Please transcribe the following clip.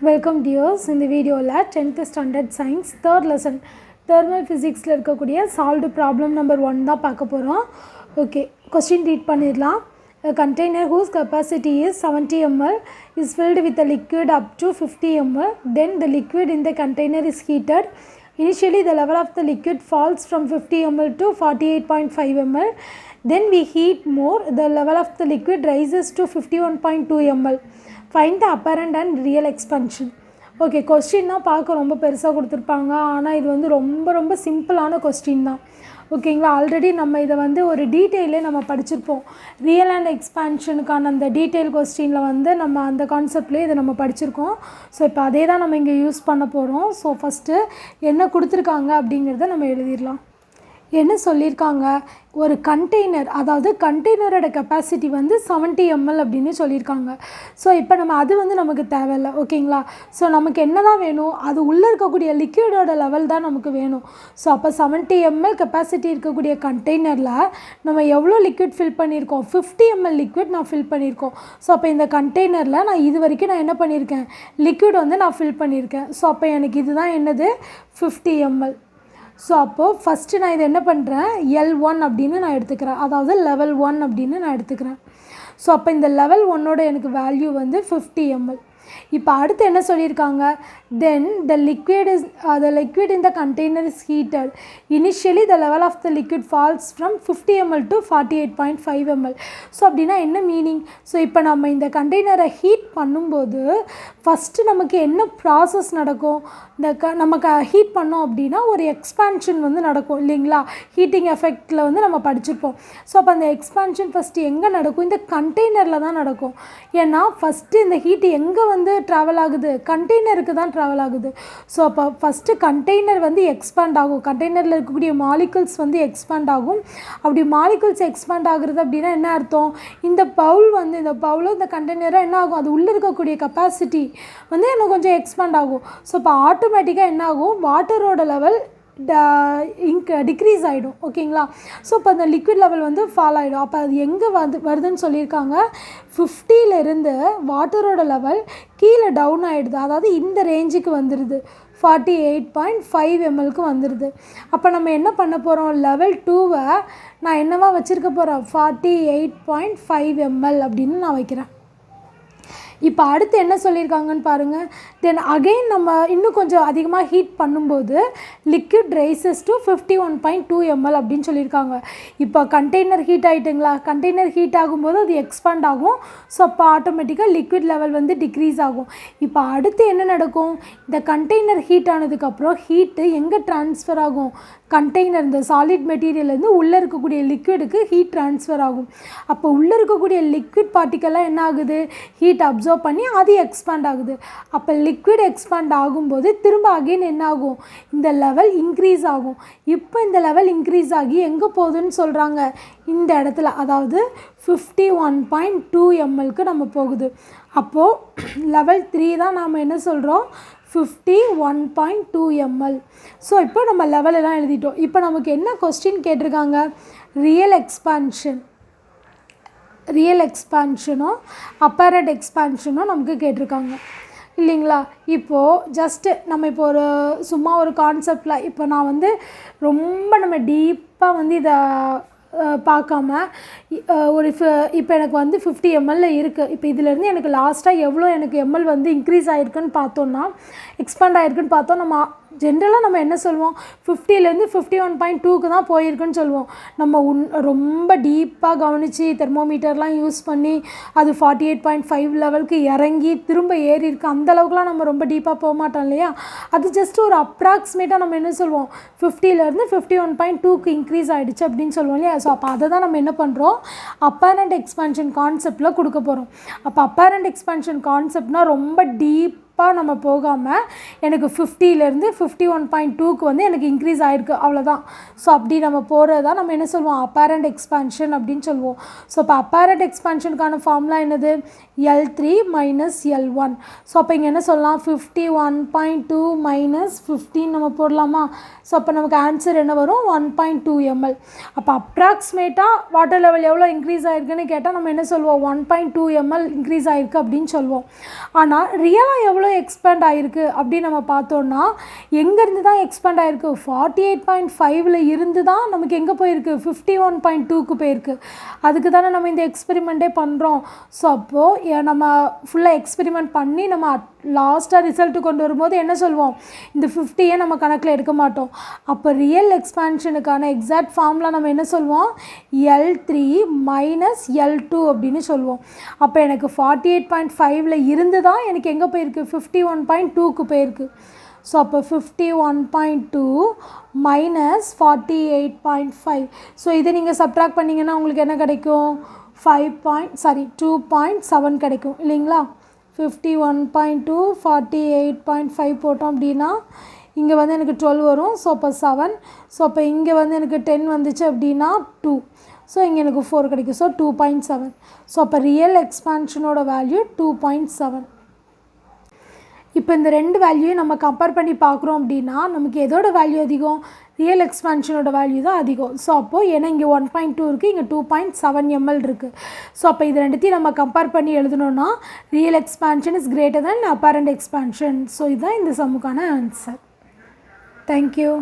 Welcome tears. இந்த வீடியோவில் 10th standard science 3rd lesson thermal ஃபிசிக்ஸில் இருக்கக்கூடிய சால்வ்டு ப்ராப்ளம் நம்பர் 1 தான் பார்க்க போகிறோம். ஓகே, கொஸ்டின் ரீட் பண்ணிடலாம். A container whose capacity is 70 ml is filled with a liquid up to 50 ml. Then the liquid in the container is heated. Initially the level of the liquid falls from 50 ml to 48.5 ml. Then we heat more. The level of the liquid rises to 51.2 ml. Find the apparent and real expansion. Okay, question தான் பார்க்க ரொம்ப பெருசாக கொடுத்துருப்பாங்க. ஆனால் இது வந்து ரொம்ப சிம்பிளான கொஸ்டின் தான். ஓகேங்களா, ஆல்ரெடி நம்ம இதை ஒரு டீட்டெயிலே நம்ம படிச்சிருப்போம். ரியல் அண்ட் எக்ஸ்பான்ஷனுக்கான அந்த டீட்டெயில் கொஸ்டினில் நம்ம அந்த கான்செப்ட்லேயே இதை நம்ம படிச்சிருக்கோம். ஸோ இப்போ அதே தான் நம்ம இங்கே யூஸ் பண்ண போகிறோம். ஸோ ஃபஸ்ட்டு என்ன கொடுத்துருக்காங்க அப்படிங்கிறத நம்ம எழுதிடலாம். என்ன சொல்லியிருக்காங்க, ஒரு கண்டெய்னர், அதாவது கண்டெய்னரோட கெப்பாசிட்டி 70 ml அப்படின்னு சொல்லியிருக்காங்க. ஸோ இப்போ நம்ம அது நமக்கு தேவையில்லை. ஓகேங்களா, ஸோ நமக்கு என்ன தான் வேணும், அது உள்ளே இருக்கக்கூடிய லிக்விடோட லெவல் தான் நமக்கு வேணும். ஸோ அப்போ 70 ml கெப்பாசிட்டி இருக்கக்கூடிய கண்டெய்னரில் நம்ம எவ்வளோ லிக்விட் ஃபில் பண்ணியிருக்கோம், 50 ml லிக்விட் நான் ஃபில் பண்ணியிருக்கோம். ஸோ அப்போ இந்த கண்டெய்னரில் நான் இது வரைக்கும் நான் என்ன பண்ணியிருக்கேன், லிக்விட் நான் ஃபில் பண்ணியிருக்கேன். ஸோ அப்போ எனக்கு இதுதான் என்னது, 50 ml. ஸோ அப்போது ஃபஸ்ட்டு நான் இதை என்ன பண்ணுறேன், L1 அப்படின்னு நான் எடுத்துக்கிறேன், அதாவது லெவல் 1 அப்படின்னு நான் எடுத்துக்கிறேன். ஸோ அப்போ இந்த லெவல் 1ஓட எனக்கு வேல்யூ 50 ml. இப்போ அடுத்து என்ன சொல்லியிருக்காங்க, தென் த liquid in the container is heated. Initially the level of the liquid falls from 50 ml to 48.5 ml. So அப்படின்னா என்ன மீனிங், ஸோ இப்போ நம்ம இந்த கண்டெய்னரை ஹீட் பண்ணும்போது ஃபஸ்ட்டு நமக்கு என்ன ப்ராசஸ் நடக்கும், நமக்கு ஹீட் பண்ணோம் அப்படின்னா ஒரு எக்ஸ்பான்ஷன் நடக்கும் இல்லைங்களா, ஹீட்டிங் எஃபெக்டில் நம்ம படிச்சிருப்போம். ஸோ அப்போ அந்த எக்ஸ்பான்ஷன் ஃபஸ்ட்டு எங்கே நடக்கும், இந்த கண்டெய்னரில் தான் நடக்கும். ஏன்னா ஃபஸ்ட்டு இந்த ஹீட்டு எங்கே ட்ராவல் ஆகுது, கண்டெய்னருக்கு தான் ட்ராவல் ஆகுது. ஸோ அப்போ ஃபஸ்ட்டு கண்டெய்னர் எக்ஸ்பேண்ட் ஆகும், கண்டெய்னரில் இருக்கக்கூடிய மாலிகுல்ஸ் எக்ஸ்பேண்ட் ஆகும். அப்படி மாலிகுல்ஸ் எக்ஸ்பேண்ட் ஆகுறது அப்படின்னா என்ன அர்த்தம், இந்த பவுல் இந்த பவுலும் இந்த கண்டெய்னரும் என்ன ஆகும், அது உள்ளே இருக்கக்கூடிய கெப்பாசிட்டி இன்னும் கொஞ்சம் எக்ஸ்பேண்ட் ஆகும். ஸோ இப்போ ஆட்டோமேட்டிக்காக என்ன ஆகும், வாட்டரோட லெவல் டிக்ரீஸ் ஆகிடும். ஓகேங்களா, ஸோ இப்போ அந்த லிக்விட் லெவல் ஃபால் ஆகிடும். அப்போ அது எங்கே வருதுன்னு சொல்லியிருக்காங்க, 50லேருந்து வாட்டரோட லெவல் கீழே டவுன் ஆகிடுது, அதாவது இந்த ரேஞ்சுக்கு வந்துடுது, 48.5 mlக்கு வந்துடுது. அப்போ நம்ம என்ன பண்ண போகிறோம், லெவல் 2வை நான் என்னவா வச்சுருக்க போகிறேன், 48.5 ml அப்படின்னு நான் வைக்கிறேன். இப்போ அடுத்து என்ன சொல்லியிருக்காங்கன்னு பாருங்கள், தென் அகெயின் நம்ம இன்னும் கொஞ்சம் அதிகமாக ஹீட் பண்ணும்போது லிக்விட் ரைசஸ் டு 51.2 ml அப்படின்னு சொல்லியிருக்காங்க. இப்போ கண்டெய்னர் ஹீட் ஆகிட்டுங்களா, கண்டெய்னர் ஹீட் ஆகும்போது அது எக்ஸ்பேண்ட் ஆகும். ஸோ அப்போ ஆட்டோமேட்டிக்காக லிக்விட் லெவல் டிக்ரீஸ் ஆகும். இப்போ அடுத்து என்ன நடக்கும், இந்த கண்டெய்னர் ஹீட் ஆனதுக்கப்புறம் ஹீட்டு எங்கே ட்ரான்ஸ்ஃபர் ஆகும், கண்டெய்னர் இந்த சாலிட் மெட்டீரியல்லேருந்து உள்ளே இருக்கக்கூடிய லிக்விடுக்கு ஹீட் ட்ரான்ஸ்ஃபர் ஆகும். அப்போ உள்ளே இருக்கக்கூடிய லிக்விட் பார்ட்டிக்கெல்லாம் என்ன ஆகுது, ஹீட் அப்சர்வ் பண்ணி அது எக்ஸ்பேண்ட் ஆகுது. அப்போ லிக்விட் எக்ஸ்பேண்ட் ஆகும்போது திரும்ப அகெயின் என்ன ஆகும், இந்த லெவல் இன்க்ரீஸ் ஆகும். இப்போ இந்த லெவல் இன்க்ரீஸ் ஆகி எங்கே போகுதுன்னு சொல்கிறாங்க, இந்த இடத்துல, அதாவது 51.2 mlக்கு நம்ம போகுது. அப்போது லெவல் 3 தான் நாம் என்ன சொல்கிறோம், 51.2 ml. ஸோ இப்போ நம்ம லெவல் எல்லாம் எழுதிட்டோம். இப்போ நமக்கு என்ன கொஸ்டின் கேட்டிருக்காங்க, ரியல் எக்ஸ்பான்ஷனும் அப்பேரண்ட் எக்ஸ்பான்ஷனும் நமக்கு கேட்டிருக்காங்க இல்லைங்களா. இப்போது ஜஸ்ட்டு நம்ம இப்போ சும்மா ஒரு கான்செப்டில் இப்போ நான் ரொம்ப நம்ம டீப்பாக இதை பார்க்காம இப்போ எனக்கு 50 ml இருக்குது. இப்போ இதிலேருந்து எனக்கு லாஸ்ட்டாக எவ்வளோ எனக்கு எம்எல் இன்க்ரீஸ் ஆகிருக்குன்னு பார்த்தோன்னா, எக்ஸ்பேண்ட் ஆகிருக்குன்னு பார்த்தோம். நம்ம ஜென்ரலாக நம்ம என்ன சொல்லுவோம், 50லேருந்து 51.2க்கு தான் போயிருக்குன்னு சொல்லுவோம். நம்ம ரொம்ப டீப்பாக கவனித்து தெர்மோமீட்டர்லாம் யூஸ் பண்ணி அது 48.5 லெவலுக்கு இறங்கி திரும்ப ஏறி இருக்குது, அந்தளவுக்குலாம் நம்ம ரொம்ப டீப்பாக போக மாட்டோம் இல்லையா. அது ஜஸ்ட் ஒரு அப்ராக்சிமேட்டாக நம்ம என்ன சொல்லுவோம், 50லேருந்து 51.2க்கு இன்க்ரீஸ் ஆகிடுச்சு அப்படின்னு சொல்லுவோம் இல்லையா. ஸோ அப்போ அதை தான் நம்ம என்ன பண்ணுறோம், அப்பேரண்ட் எக்ஸ்பான்ஷன் கான்செப்டில் கொடுக்க போகிறோம். அப்போ அப்பேரண்ட் எக்ஸ்பான்ஷன் கான்செப்ட்னால் ரொம்ப டீப் நம்ம போகாமல் எனக்கு 50லேருந்து 51.2க்கு எனக்கு இன்க்ரீஸ் ஆகிருக்கு, அவ்வளோதான். ஸோ அப்படி நம்ம போகிறது தான் நம்ம என்ன சொல்லுவோம், அப்பேரண்ட் எக்ஸ்பான்ஷன் அப்படின்னு சொல்லுவோம். ஸோ இப்போ அப்பேரண்ட் எக்ஸ்பான்ஷனுக்கான ஃபார்முலா என்னது, L3 மைனஸ் L1. ஸோ அப்போ இங்கே என்ன சொல்லலாம், 51.2 மைனஸ் 15 நம்ம போடலாமா. ஸோ அப்போ நமக்கு ஆன்சர் என்ன வரும், 1.2 ml. அப்போ அப்ராக்சிமேட்டாக வாட்டர் லெவல் எவ்வளோ இன்க்ரீஸ் ஆகிருக்குன்னு கேட்டால் நம்ம என்ன சொல்லுவோம், 1.2 ml இன்க்ரீஸ் ஆகிருக்கு அப்படின்னு சொல்லுவோம். ஆனால் ரியலாக எவ்வளோ எவ்வளோ எக்ஸ்பேண்ட் ஆகிருக்கு அப்படின்னு நம்ம பார்த்தோன்னா எங்கேருந்து தான் எக்ஸ்பேண்ட் ஆகிருக்கு 48.5ல் இருந்து தான் நமக்கு எங்கே போயிருக்கு 51.2க்கு போயிருக்கு. அதுக்கு தானே நம்ம இந்த எக்ஸ்பெரிமெண்ட்டே பண்ணுறோம். ஸோ அப்போது நம்ம ஃபுல்லாக எக்ஸ்பெரிமெண்ட் பண்ணி நம்ம லாஸ்ட்டாக ரிசல்ட்டு கொண்டு வரும்போது என்ன சொல்வோம், இந்த 50யே நம்ம கணக்கில் எடுக்க மாட்டோம். அப்போ ரியல் எக்ஸ்பேன்ஷனுக்கான எக்ஸாக்ட் ஃபார்முலா நம்ம என்ன சொல்வோம், L3 மைனஸ் L2 அப்படின்னு சொல்லுவோம். அப்போ எனக்கு 48.5ல் இருந்து தான் எனக்கு எங்கே போயிருக்கு 51.2க்கு போயிருக்கு. ஸோ அப்போ 51.2 மைனஸ் 48.5. ஸோ இதை நீங்கள் சப்ட்ராக்ட் பண்ணிங்கன்னா உங்களுக்கு என்ன கிடைக்கும் 2.7 கிடைக்கும் இல்லைங்களா. 51.2 48.5 போட்டோம் அப்படின்னா இங்கே வந்து எனக்கு 12 வரும். ஸோ அப்போ 7. ஸோ அப்போ இங்கே வந்து எனக்கு 10 வந்துச்சு அப்படின்னா 2. ஸோ இங்கே எனக்கு 4 கிடைக்கும். ஸோ 2.7. ஸோ அப்போ ரியல் எக்ஸ்பேன்ஷனோட வேல்யூ 2.7. இப்போ இந்த ரெண்டு வேல்யூவையும் நம்ம கம்பேர் பண்ணி பார்க்குறோம் அப்படின்னா நமக்கு எதோட வேல்யூ அதிகம், ரியல் எக்ஸ்பேன்ஷனோட வேல்யூ தான் அதிகம். ஸோ அப்போது ஏன்னா இங்கே 1.2 இருக்குது, இங்கே 2.7 ml இருக்குது. ஸோ அப்போ இது ரெண்டுத்தையும் நம்ம கம்பேர் பண்ணி எழுதணுன்னா real expansion is greater than apparent expansion. So இதுதான் இந்த சம்முக்கான ஆன்சர். தேங்க்யூ.